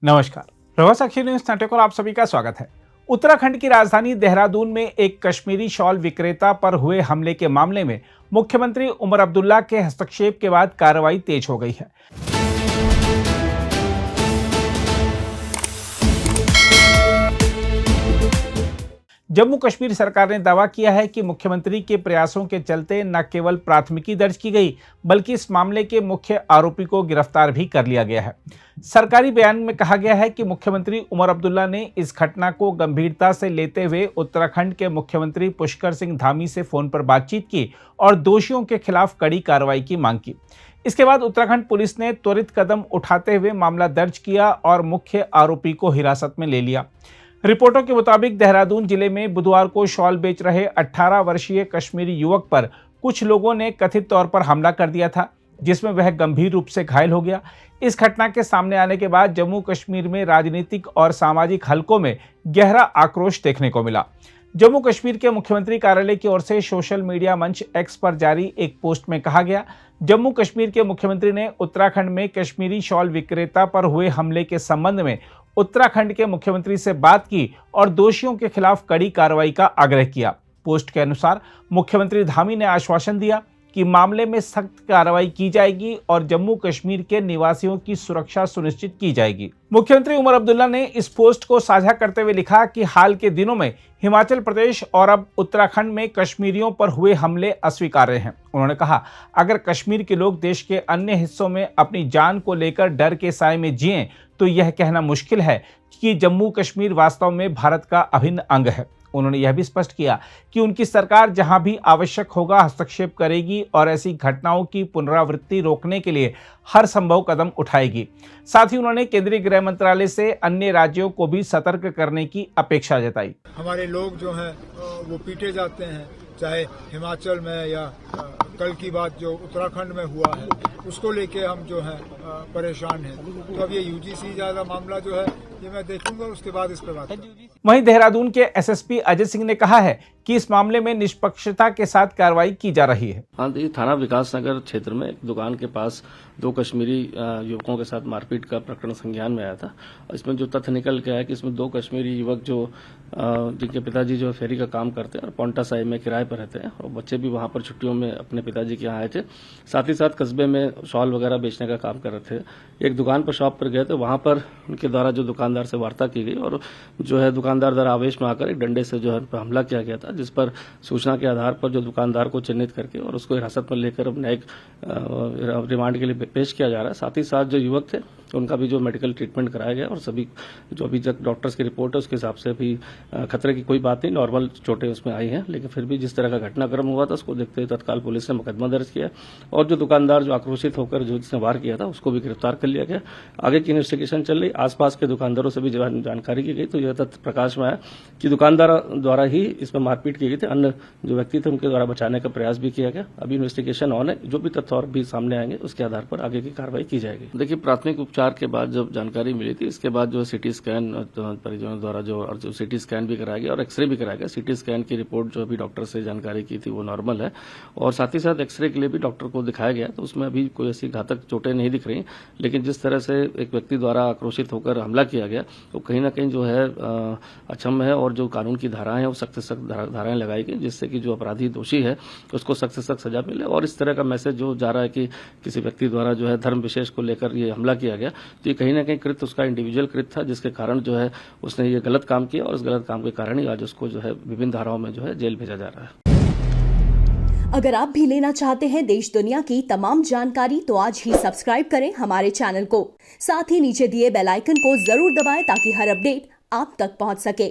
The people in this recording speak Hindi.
नमस्कार, प्रभात साक्षी न्यूज नेटवर्क पर आप सभी का स्वागत है। उत्तराखंड की राजधानी देहरादून में एक कश्मीरी शॉल विक्रेता पर हुए हमले के मामले में मुख्यमंत्री उमर अब्दुल्ला के हस्तक्षेप के बाद कार्रवाई तेज हो गई है। जम्मू कश्मीर सरकार ने दावा किया है कि मुख्यमंत्री के प्रयासों के चलते न केवल प्राथमिकी दर्ज की गई, बल्कि इस मामले के मुख्य आरोपी को गिरफ्तार भी कर लिया गया है। सरकारी बयान में कहा गया है कि मुख्यमंत्री उमर अब्दुल्ला ने इस घटना को गंभीरता से लेते हुए उत्तराखंड के मुख्यमंत्री पुष्कर सिंह धामी से फोन पर बातचीत की और दोषियों के खिलाफ कड़ी कार्रवाई की मांग की। इसके बाद उत्तराखंड पुलिस ने त्वरित कदम उठाते हुए मामला दर्ज किया और मुख्य आरोपी को हिरासत में ले लिया। रिपोर्टों के मुताबिक देहरादून जिले में बुधवार को शॉल बेच रहे 18 वर्षीय कश्मीरी युवक पर कुछ लोगों ने कथित तौर पर हमला कर दिया था, जिसमें वह गंभीर रूप से घायल हो गया। इस घटना के सामने आने के बाद जम्मू कश्मीर में राजनीतिक और सामाजिक हलकों में गहरा आक्रोश देखने को मिला। जम्मू कश्मीर के मुख्यमंत्री कार्यालय की ओर से सोशल मीडिया मंच एक्स पर जारी एक पोस्ट में कहा गया, जम्मू कश्मीर के मुख्यमंत्री ने उत्तराखंड में कश्मीरी शॉल विक्रेता पर हुए हमले के संबंध में उत्तराखंड के मुख्यमंत्री से बात की और दोषियों के खिलाफ कड़ी कार्रवाई का आग्रह किया। पोस्ट के अनुसार मुख्यमंत्री धामी ने आश्वासन दिया कि मामले में सख्त कार्रवाई की जाएगी और जम्मू कश्मीर के निवासियों की सुरक्षा सुनिश्चित की जाएगी। मुख्यमंत्री उमर अब्दुल्ला ने इस पोस्ट को साझा करते हुए लिखा कि हाल के दिनों में हिमाचल प्रदेश और अब उत्तराखंड में कश्मीरियों पर हुए हमले अस्वीकार्य हैं। उन्होंने कहा, अगर कश्मीर के लोग देश के अन्य हिस्सों में अपनी जान को लेकर डर के साए में जिएं, तो यह कहना मुश्किल है कि जम्मू कश्मीर वास्तव में भारत का अभिन्न अंग है। उन्होंने यह भी स्पष्ट किया कि उनकी सरकार जहां भी आवश्यक होगा हस्तक्षेप करेगी और ऐसी घटनाओं की पुनरावृत्ति रोकने के लिए हर संभव कदम उठाएगी। साथ ही उन्होंने केंद्रीय गृह मंत्रालय से अन्य राज्यों को भी सतर्क करने की अपेक्षा जताई। हमारे लोग जो हैं वो पीटे जाते हैं, चाहे हिमाचल में या कल की बात जो उत्तराखंड में हुआ है उसको लेके हम जो है परेशान हैं। तो अब ये यूजीसी ज्यादा मामला जो है ये मैं देखूंगा, उसके बाद इस पर बात करूंगा। वहीं देहरादून के एसएसपी अजय सिंह ने कहा है कि इस मामले में निष्पक्षता के साथ कार्रवाई की जा रही है। हाँ, थाना विकास नगर क्षेत्र में एक दुकान के पास 2 कश्मीरी युवकों के साथ मारपीट का प्रकरण संज्ञान में आया था। इसमें जो तथ्य निकल के आया कि इसमें 2 कश्मीरी युवक जो जिनके पिताजी जो फेरी का काम करते हैं और पोंटा साहिब में किराए पर रहते हैं और बच्चे भी वहां पर छुट्टियों में अपने पिताजी के यहाँ आए थे, साथ ही साथ कस्बे में शॉल वगैरह बेचने का काम कर रहे थे। एक दुकान पर शॉप पर गए तो वहां पर उनके द्वारा जो दुकानदार से वार्ता की गई और जो है दुकानदार द्वारा आवेश में आकर एक डंडे से जो है हमला किया गया था, जिस पर सूचना के आधार पर जो दुकानदार को चिन्हित करके और उसको हिरासत में लेकर अब न्यायिक रिमांड के लिए पेश किया जा रहा है। साथ ही साथ जो युवक थे उनका भी जो मेडिकल ट्रीटमेंट कराया गया और सभी जो अभी तक डॉक्टर्स की रिपोर्ट है उसके हिसाब से भी खतरे की कोई बात नहीं, नॉर्मल चोटें उसमें आई हैं। लेकिन फिर भी जिस तरह का घटनाक्रम हुआ था उसको देखते हुए तत्काल पुलिस ने मुकदमा दर्ज किया और जो दुकानदार जो आक्रोशित होकर जो जिसने वार किया था उसको भी गिरफ्तार कर लिया गया। आगे की इन्वेस्टिगेशन चल रही। आसपास के दुकानदारों से भी जानकारी की गई तो यह तथ्य प्रकाश में आया कि दुकानदार द्वारा ही इसमें मारपीट की गई थी। अन्य जो व्यक्ति थे उनके द्वारा बचाने का प्रयास भी किया गया। अभी इन्वेस्टिगेशन ऑन है, जो भी तथ्य और भी सामने आएंगे उसके आधार पर आगे की कार्रवाई की जाएगी। देखिए, प्राथमिक उपचार के बाद जब जानकारी मिली थी इसके बाद जो सीटी स्कैन परिजनों द्वारा जो सीटी स्कैन भी कराया गया और एक्सरे भी कराया गया। सीटी स्कैन की रिपोर्ट जो अभी डॉक्टर से जानकारी की थी वो नॉर्मल है और साथ ही साथ एक्सरे के लिए भी डॉक्टर को दिखाया गया तो उसमें अभी कोई ऐसी घातक चोटें नहीं दिख रही। लेकिन जिस तरह से एक व्यक्ति द्वारा आक्रोशित होकर हमला किया गया तो कहीं ना कहीं जो है अक्षम्य है और जो कानून की धाराएं हैं वो सख्त से सख्त धाराएं लगाई गई, जिससे कि जो अपराधी दोषी है उसको सख्त से सख्त सजा मिले। और इस तरह का मैसेज जो जा रहा है कि किसी व्यक्ति द्वारा जो है धर्म विशेष को लेकर ये हमला किया गया तो ये कहीं ना कहीं कृत्य उसका इंडिविजुअल कृत्य था, जिसके कारण जो है उसने ये गलत काम किया और उस गलत काम के कारण ही आज उसको जो है विभिन्न धाराओं में जो है जेल भेजा जा रहा है। अगर आप भी लेना चाहते हैं देश दुनिया की तमाम जानकारी तो आज ही सब्सक्राइब करें हमारे चैनल को। साथ ही नीचे दिए बेल आइकन को जरूर दबाएं ताकि हर अपडेट आप तक पहुंच सके।